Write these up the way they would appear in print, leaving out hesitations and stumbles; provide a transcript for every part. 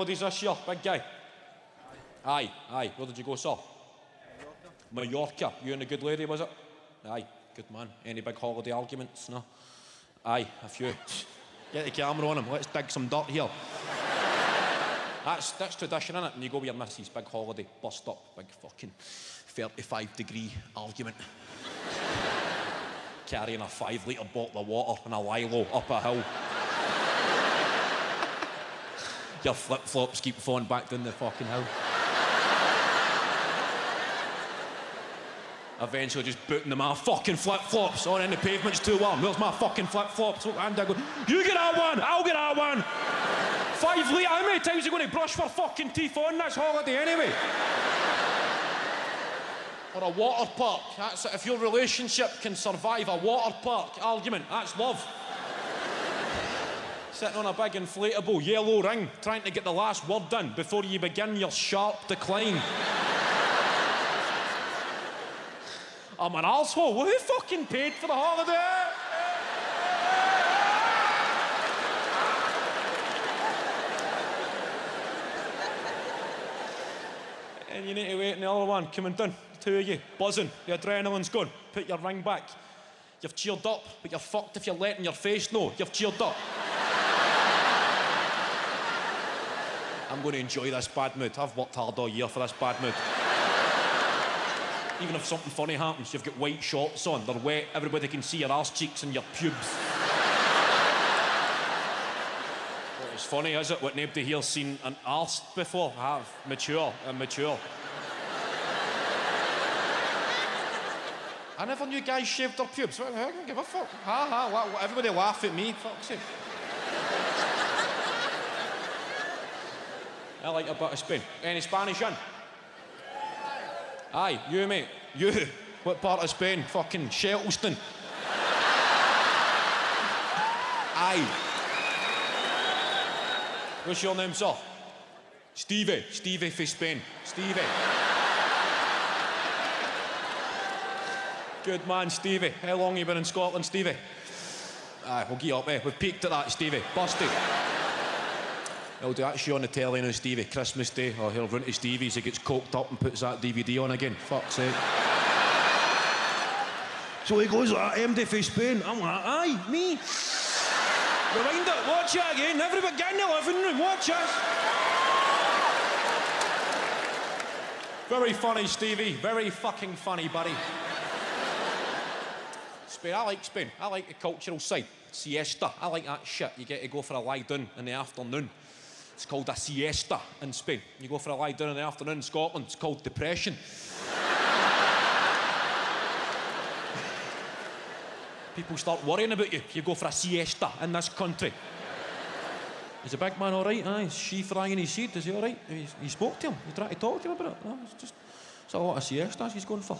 holidays this year, big guy? Aye. Where did you go, sir? Mallorca. You and the good lady, was it? Aye, good man. Any big holiday arguments? No? Aye, a few. Get the camera on him, let's dig some dirt here. That's tradition, innit? And you go with your missus, big holiday, bust up, big fucking 35-degree argument. Carrying a 5-litre bottle of water and a Lilo up a hill. Your flip-flops keep falling back down the fucking hill. Eventually just booting them out. Fucking flip-flops. Oh, and the pavement's too warm. Where's my fucking flip-flops? And I go, you get that one, I'll get that one. 5 litre, how many times are you going to brush for fucking teeth on this holiday anyway? Or a water park. That's it. If your relationship can survive a water park argument, that's love. Sitting on a big inflatable yellow ring, trying to get the last word in before you begin your sharp decline. I'm an arsehole. Who fucking paid for the holiday? And you need to wait in the other one coming down. The two of you, buzzing, the adrenaline's gone. Put your ring back. You've cheered up, but you're fucked if you're letting your face know you've cheered up. I'm going to enjoy this bad mood. I've worked hard all year for this bad mood. Even if something funny happens, you've got white shorts on, they're wet, everybody can see your arse cheeks and your pubes. Well, it's funny, is it, what nobody here's seen an arse before? I have. Mature. I never knew guys shaved their pubes. I don't give a fuck. Everybody laugh at me, fuck's sake. I like a bit of Spain. Any Spanish in? Aye, you, mate. You. What part of Spain? Fucking Shettleston. Aye. What's your name, sir? Stevie. Stevie for Spain. Stevie. Good man, Stevie. How long have you been in Scotland, Stevie? Aye, we'll get you up, eh? We've peaked at that, Stevie. Busted. I'll do that show on the telly now, Stevie. Christmas Day. Oh, he'll run to Stevie's. He gets coked up and puts that DVD on again. Fuck's sake. So he goes like, MD for Spain. I'm like, aye, me. Rewind it, watch it again. Everybody get in the living room, watch us. Very funny, Stevie. Very fucking funny, buddy. Spain, I like Spain. I like the cultural side. Siesta. I like that shit. You get to go for a lie down in the afternoon. It's called a siesta in Spain. You go for a lie down in the afternoon in Scotland, it's called depression. People start worrying about you if you go for a siesta in this country. Is the big man all right? Aye, is she frying his seed? Is he all right? He spoke to him? You tried to talk to him about it? No, it's a lot of siestas he's going for.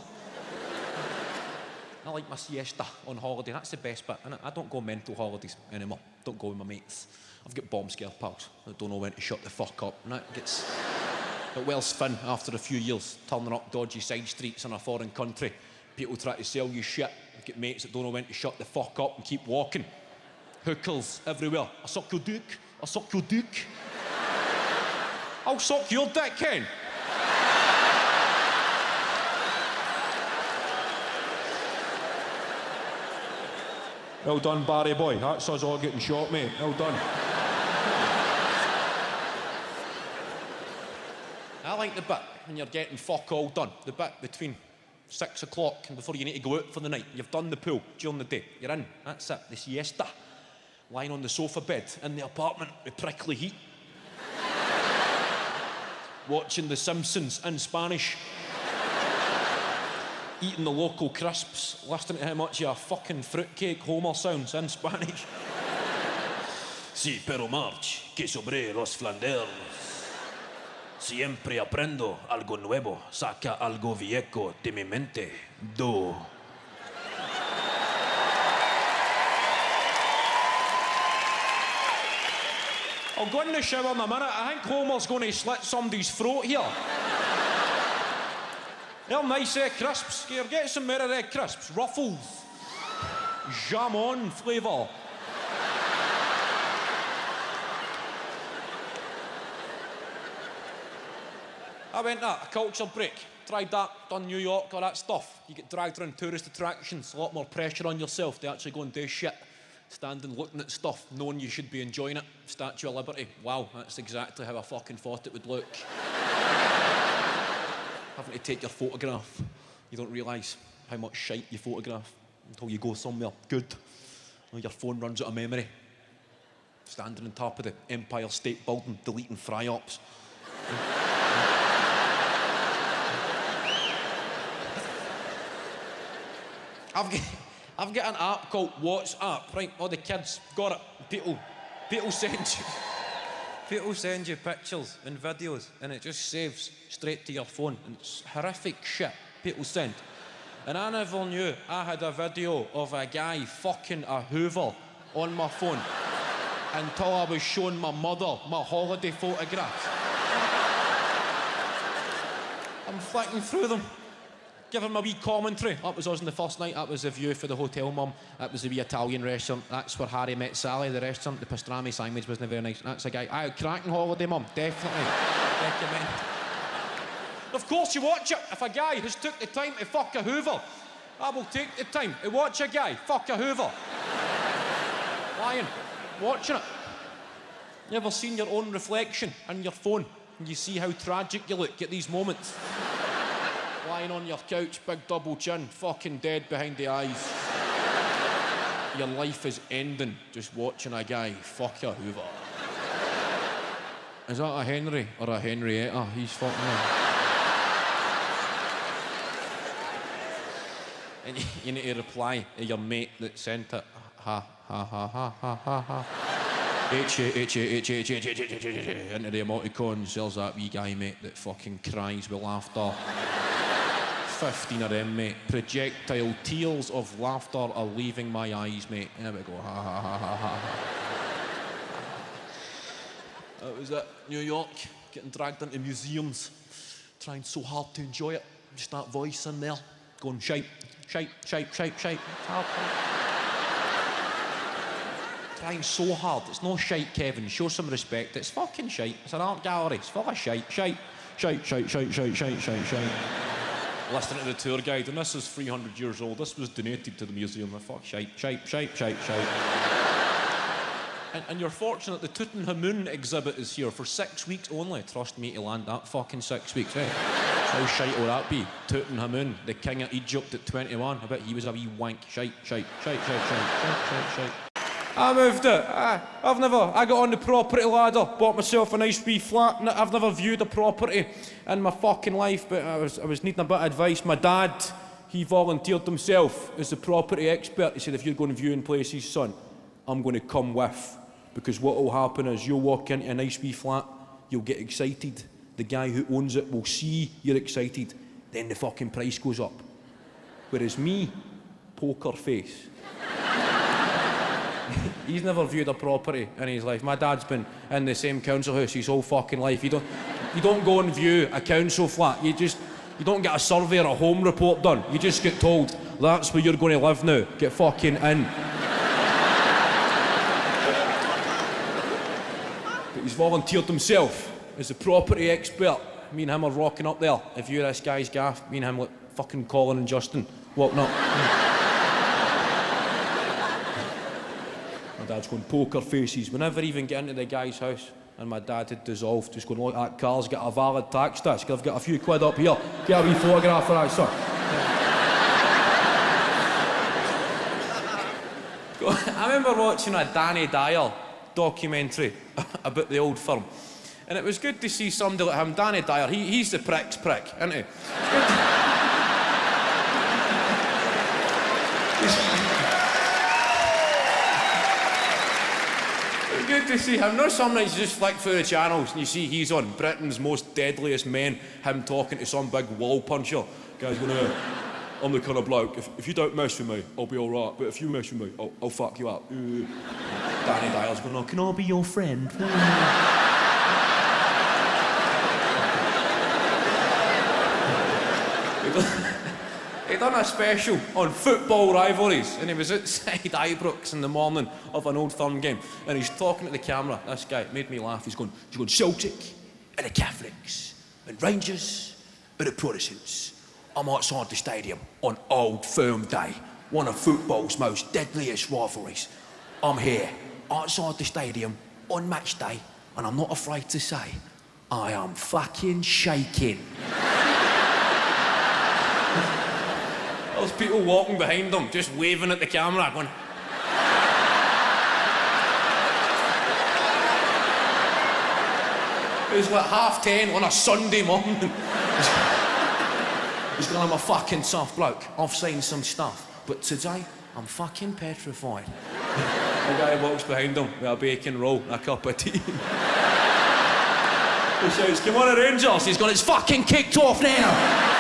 I like my siesta on holiday. That's the best bit, innit? I don't go mental holidays anymore. Don't go with my mates. I've got bomb scare pals that don't know when to shut the fuck up. And that gets but well fun after a few years, turning up dodgy side streets in a foreign country. People try to sell you shit. I've got mates that don't know when to shut the fuck up and keep walking. Hookers everywhere. I suck your dick. I suck your dick. I'll suck your dick, Ken. Well done, Barry boy. That's us all getting shot, mate. Well done. I like the bit when you're getting fuck all done. The bit between 6 o'clock and before you need to go out for the night. You've done the pool during the day. You're in. That's it. The siesta. Lying on the sofa bed in the apartment with prickly heat. Watching The Simpsons in Spanish. Eating the local crisps, listening to how much of a fucking fruitcake Homer sounds in Spanish. Sí, pero March, que sobre los Flanders. Siempre aprendo algo nuevo, saca algo viejo de mi mente. Do. I'll go in the shower in a minute. I think Homer's going to slit somebody's throat here. They're nice crisps. Here, get some more crisps. Ruffles. Jamon flavour. I went to a culture break. Tried that, done New York, all that stuff. You get dragged around tourist attractions, a lot more pressure on yourself to actually go and do shit. Standing looking at stuff, knowing you should be enjoying it. Statue of Liberty, wow, that's exactly how I fucking thought it would look. Having to take your photograph. You don't realise how much shite you photograph until you go somewhere good. Your phone runs out of memory. Standing on top of the Empire State Building, deleting fry-ups. I've got an app called WhatsApp, right? All the kids got it. People send you pictures and videos, and it just saves straight to your phone. And it's horrific shit people send. And I never knew I had a video of a guy fucking a Hoover on my phone until I was showing my mother my holiday photographs. I'm flicking through them. Give him a wee commentary. That was us on the first night. That was the view for the hotel mum. That was the wee Italian restaurant. That's where Harry met Sally, the restaurant. The pastrami sandwich wasn't very nice. That's a guy. Aye, cracking holiday, mum. Definitely. Recommend. Of course you watch it. If a guy has took the time to fuck a Hoover, I will take the time to watch a guy fuck a Hoover. Lying. Watching it. You ever seen your own reflection on your phone and you see how tragic you look at these moments? Lying on your couch, big double chin, fucking dead behind the eyes. Your life is ending just watching a guy fuck a Hoover. Is that a Henry or a Henrietta? He's fucking her. And you need to reply to your mate that sent it. Ha, ha, ha, ha, ha, ha, ha. Into the emoticons, there's that wee guy, mate, that fucking cries with laughter. 15 of them, mate. Projectile tears of laughter are leaving my eyes, mate. There we go. Ha, ha, ha, ha, ha. That was it. New York, getting dragged into museums, trying so hard to enjoy it. Just that voice in there, going shite, shite, shite, shite, shite. Trying so hard. It's no shite, Kevin. Show some respect. It's fucking shite. It's an art gallery. It's full of shite. Shite. Shite, shite, shite, shite, shite, shite, shite. Listening to the tour guide, and this is 300 years old. This was donated to the museum. Fuck shite, shite, shite, shite, shite. And you're fortunate the Tutankhamun exhibit is here for 6 weeks only. Trust me to land that fucking 6 weeks, eh? How shite will that be? Tutankhamun, the king of Egypt at 21. I bet he was a wee wank. Shite, shite, shite, shite, shite, shite, shite, shite. I moved it. I got on the property ladder, bought myself a nice wee flat. I've never viewed a property in my fucking life, but I was needing a bit of advice. My dad, he volunteered himself as the property expert. He said, if you're going viewing places, son, I'm going to come with. Because what will happen is you'll walk into a nice wee flat, you'll get excited. The guy who owns it will see you're excited. Then the fucking price goes up. Whereas me, poker face. He's never viewed a property in his life. My dad's been in the same council house his whole fucking life. You don't go and view a council flat. You don't get a survey or a home report done. You just get told, that's where you're going to live now. Get fucking in. But he's volunteered himself as a property expert. Me and him are rocking up there. If you're this guy's gaff, me and him like fucking Colin and Justin walking up. My dad's going poker faces. We never even get into the guy's house. And my dad had dissolved. Just going, look, that car's got a valid tax disc. I've got a few quid up here. Get a wee photograph for that, son. I remember watching a Danny Dyer documentary about the old firm. And it was good to see somebody like him. Danny Dyer, he's the prick's prick, isn't he? Good to see him. No, some nights you just flick through the channels and you see he's on Britain's Most Deadliest Men, him talking to some big wall puncher. Guy's going, I'm the kind of bloke, if you don't mess with me, I'll be alright, but if you mess with me, I'll fuck you up. Danny Dyer's going, oh, can I be your friend? He done a special on football rivalries, and he was outside Ibrox in the morning of an Old Firm game, and he's talking to the camera. This guy made me laugh. He's going, Celtic and the Catholics. and Rangers are the Protestants. I'm outside the stadium on Old Firm Day, one of football's most deadliest rivalries. I'm here, outside the stadium, on match day, and I'm not afraid to say, I am fucking shaking. There's people walking behind them, just waving at the camera, going... It's like 10:30 on a Sunday morning. He's going, I'm a fucking tough bloke. I've seen some stuff. But today, I'm fucking petrified. The guy walks behind him with a bacon roll and a cup of tea. He shouts, come on, Rangers. He's gone, it's fucking kicked off now.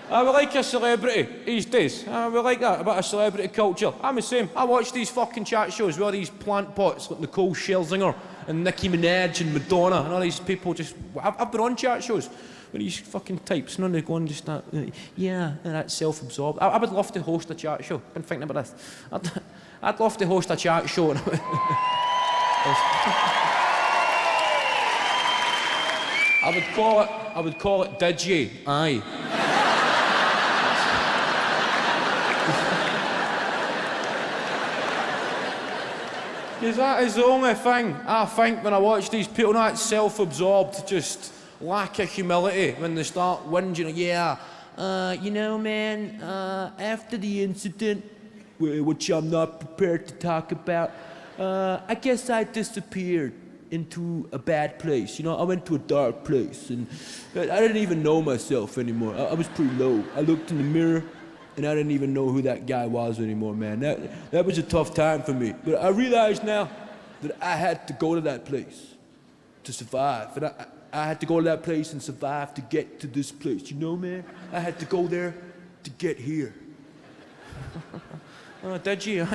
I would like a celebrity these days. I would like that, a bit of celebrity culture. I'm the same. I watch these fucking chat shows where these plant pots like Nicole Scherzinger and Nicki Minaj and Madonna and all these people just... I've been on chat shows where these fucking types, none of them go and just that, yeah, that's self-absorbed. I would love to host a chat show. I've been thinking about this. I'd love to host a chat show. I would call it Did You? Aye. Because that is the only thing I think when I watch these people, not self-absorbed, just lack of humility when they start whinging, yeah, you know, man, after the incident, which I'm not prepared to talk about, I guess I disappeared into a bad place. You know, I went to a dark place, and I didn't even know myself anymore. I was pretty low. I looked in the mirror, and I didn't even know who that guy was anymore, man. That was a tough time for me. But I realized now that I had to go to that place to survive. And I had to go to that place and survive to get to this place. You know, man? I had to go there to get here. Oh, did you?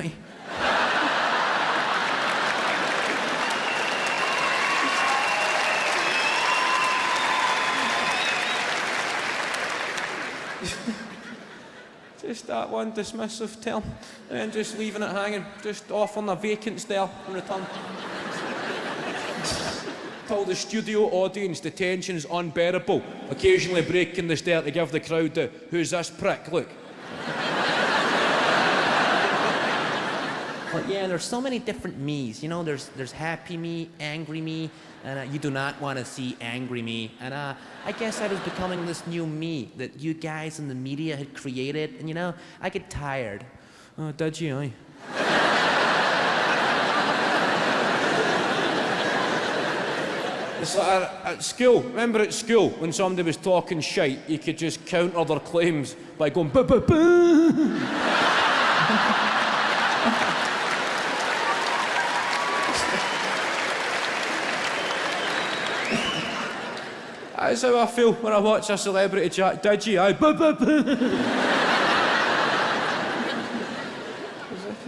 Just that one dismissive term, and then just leaving it hanging, just offering a vacant stare in return. Told the studio audience the tension's unbearable, occasionally breaking the stare to give the crowd the who's this prick look. But yeah, there's so many different me's, you know, there's happy me, angry me, and you do not want to see angry me. And I guess I was becoming this new me that you guys in the media had created, and you know, I get tired. Oh, did you, aye? It's like at school, remember at school, when somebody was talking shite, you could just counter their claims by going, ba-ba-ba. That's how I feel when I watch a celebrity chat. Did you?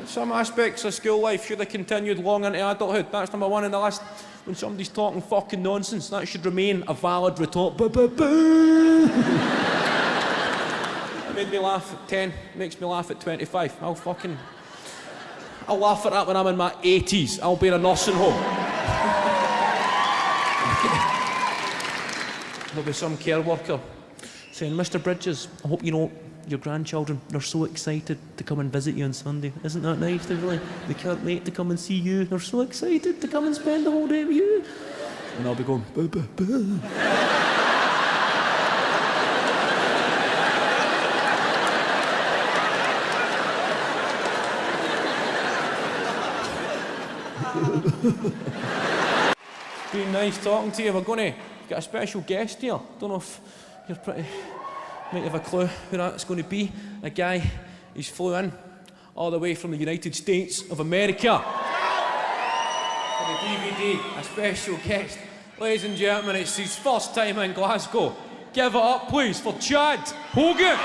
Some aspects of school life should have continued long into adulthood. That's number one on the list. When somebody's talking fucking nonsense, that should remain a valid retort. It made me laugh at 10, makes me laugh at 25. I'll laugh at that when I'm in my 80s. I'll be in a nursing home. There'll be some care worker saying, Mr. Bridges, I hope you know your grandchildren, they're so excited to come and visit you on Sunday. Isn't that nice? They can't wait to come and see you. They're so excited to come and spend the whole day with you. And I'll be going, ba ba ba. It's been nice talking to you. We're going to get a special guest here. Don't know if you're might have a clue who that's going to be. A guy who's flew in all the way from the United States of America for the DVD. A special guest. Ladies and gentlemen, it's his first time in Glasgow. Give it up, please, for Chad Hogan.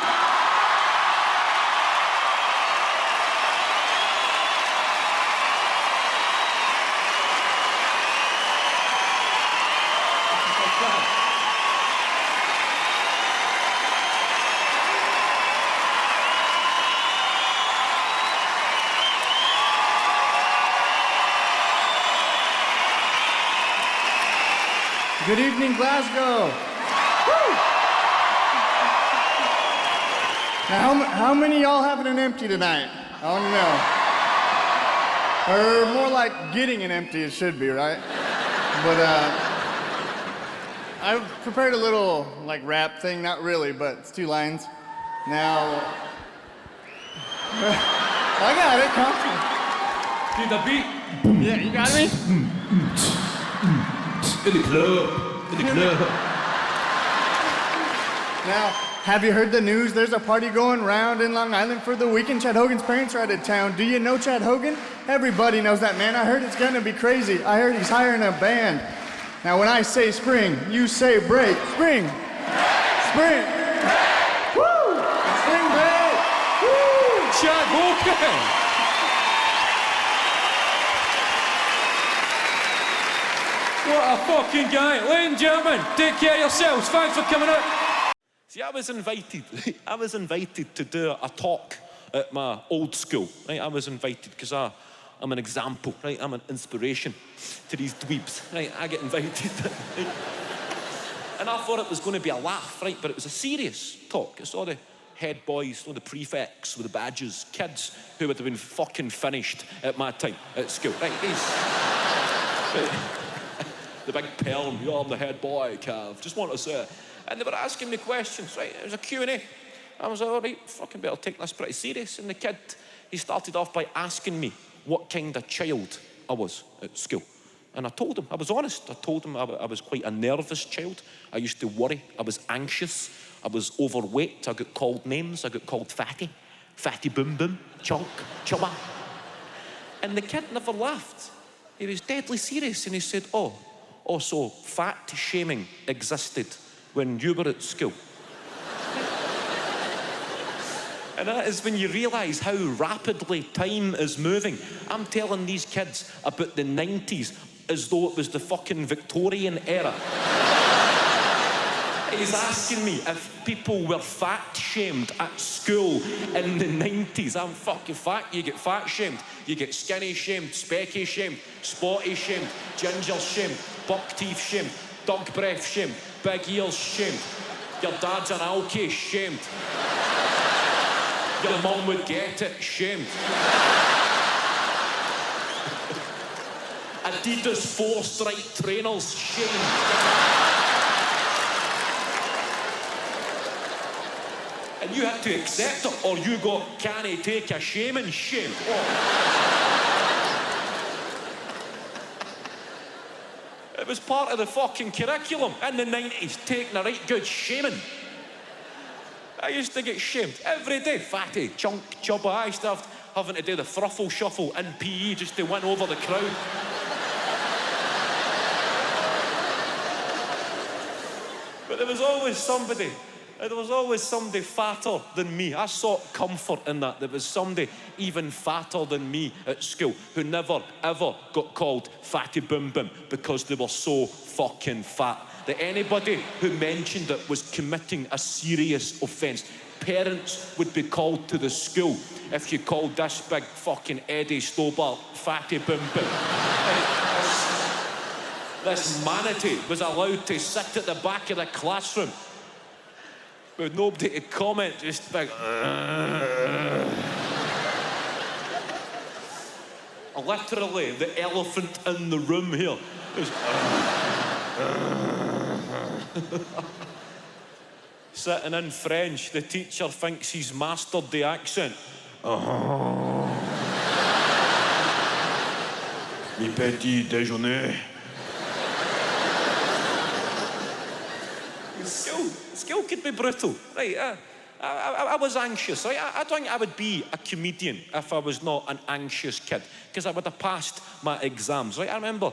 Good evening, Glasgow. Woo! Now, how many of y'all having an empty tonight? I want to know. Or more like getting an empty, it should be, right? But I've prepared a little like rap thing, not really, but it's 2 lines. Now, I got it, come. Do the beat. Yeah, you got me? In the club. In the club. Now, have you heard the news? There's a party going round in Long Island for the weekend. Chad Hogan's parents are out of town. Do you know Chad Hogan? Everybody knows that man. I heard it's gonna be crazy. I heard he's hiring a band. Now, when I say spring, you say break. Spring. Spring. Woo! Spring break. Woo! Chad Hogan. What a fucking guy. Ladies and gentlemen, take care of yourselves. Thanks for coming out. See, I was invited to do a talk at my old school, right? I was invited because I'm an example, right? I'm an inspiration to these dweebs, right? I get invited. Right? And I thought it was going to be a laugh, right? But it was a serious talk. It's all the head boys, all the prefects with the badges, kids who would have been fucking finished at my time at school, right? The big perm, I'm the head boy, Cav. Just want to say. And they were asking me questions, right? It was a Q&A. I was like, all right, fucking better take this pretty serious. And the kid, he started off by asking me what kind of child I was at school. And I told him, I was honest. I told him I was quite a nervous child. I used to worry. I was anxious. I was overweight. I got called names. I got called fatty. Fatty boom boom, chunk, chubba. And the kid never laughed. He was deadly serious. And he said, oh, so fat shaming existed when you were at school. And that is when you realise how rapidly time is moving. I'm telling these kids about the 90s as though it was the fucking Victorian era. He's asking me if people were fat shamed at school in the 90s. I'm fucking fat. You get fat shamed. You get skinny shamed, specky shamed, spotty shamed, ginger shamed, buck teeth shamed, dog breath shamed, big ears shamed. Your dad's an alky shamed. Your mum would get it shamed. Adidas 4-stripe trainers shamed. And you had to accept it, or you got can't take a shaming shame. It was part of the fucking curriculum in the 90s, taking a right good shaming. I used to get shamed every day. Fatty, chunk, chubba. I used to having to do the thruffle shuffle in PE just to win over the crowd. But there was always somebody fatter than me. I sought comfort in that. There was somebody even fatter than me at school who never, ever got called fatty boom boom because they were so fucking fat. That anybody who mentioned it was committing a serious offence. Parents would be called to the school if you called this big fucking Eddie Stobart fatty boom boom. This manatee was allowed to sit at the back of the classroom with nobody to comment, just big. Literally, the elephant in the room here was. Sitting in French, the teacher thinks he's mastered the accent. Mi petit déjeuner. Skill could be brutal, right? I was anxious, right? I don't think I would be a comedian if I was not an anxious kid, because I would have passed my exams, right? I remember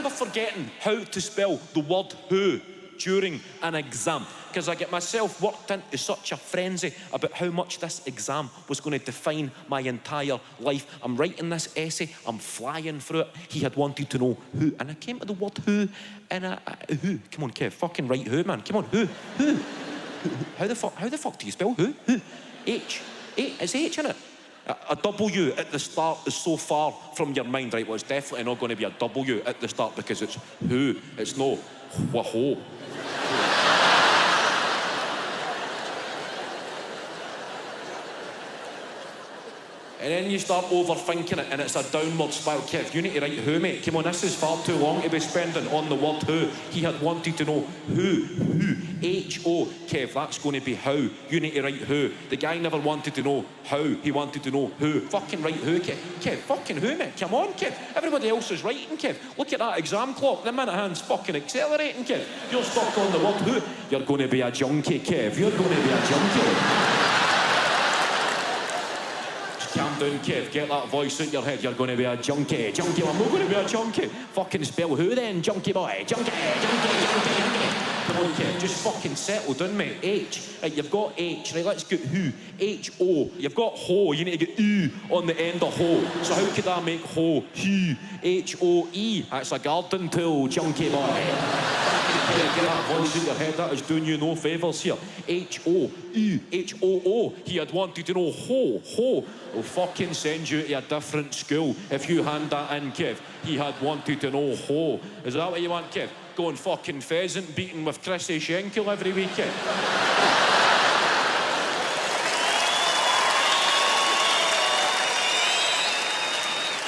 forgetting how to spell the word who during an exam, because I get myself worked into such a frenzy about how much this exam was going to define my entire life. I'm writing this essay, I'm flying through it. He had wanted to know who, and I came to the word who, and who? Come on, Kev, fucking write who, man. Come on, who? How the fuck do you spell who? H. It's H in it. A W at the start is so far from your mind, right? Well, it's definitely not going to be a W at the start because it's who. It's no wha-ho. And then you start overthinking it and it's a downward spiral. Kev, you need to write who, mate. Come on, this is far too long to be spending on the word who. He had wanted to know who. H-O. Kev, that's going to be how. You need to write who. The guy never wanted to know how. He wanted to know who. Fucking write who, Kev. Kev, fucking who, mate. Come on, Kev. Everybody else is writing, Kev. Look at that exam clock. The minute hand's fucking accelerating, Kev. You're stuck on the word who. You're going to be a junkie, Kev. You're going to be a junkie. Calm down, Kev. Get that voice out your head. You're going to be a junkie. Junkie, I'm not going to be a junkie. Fucking spell who then, junkie boy. Junkie. Come on, Kev. Just fucking settle down, mate. H. Right, you've got H. Right, let's get who. H-O. You've got ho. You need to get U on the end of ho. So how could I make ho? Hu. H-O-E. That's a garden tool, junkie boy. Get that voice in your head. That is doing you no favours here. H-O-U. H-O-O. He had wanted to know ho. We'll fucking send you to a different school if you hand that in, Kev. He had wanted to know ho. Is that what you want, Kev? Going fucking pheasant beating with Chrissy Schenkel every weekend?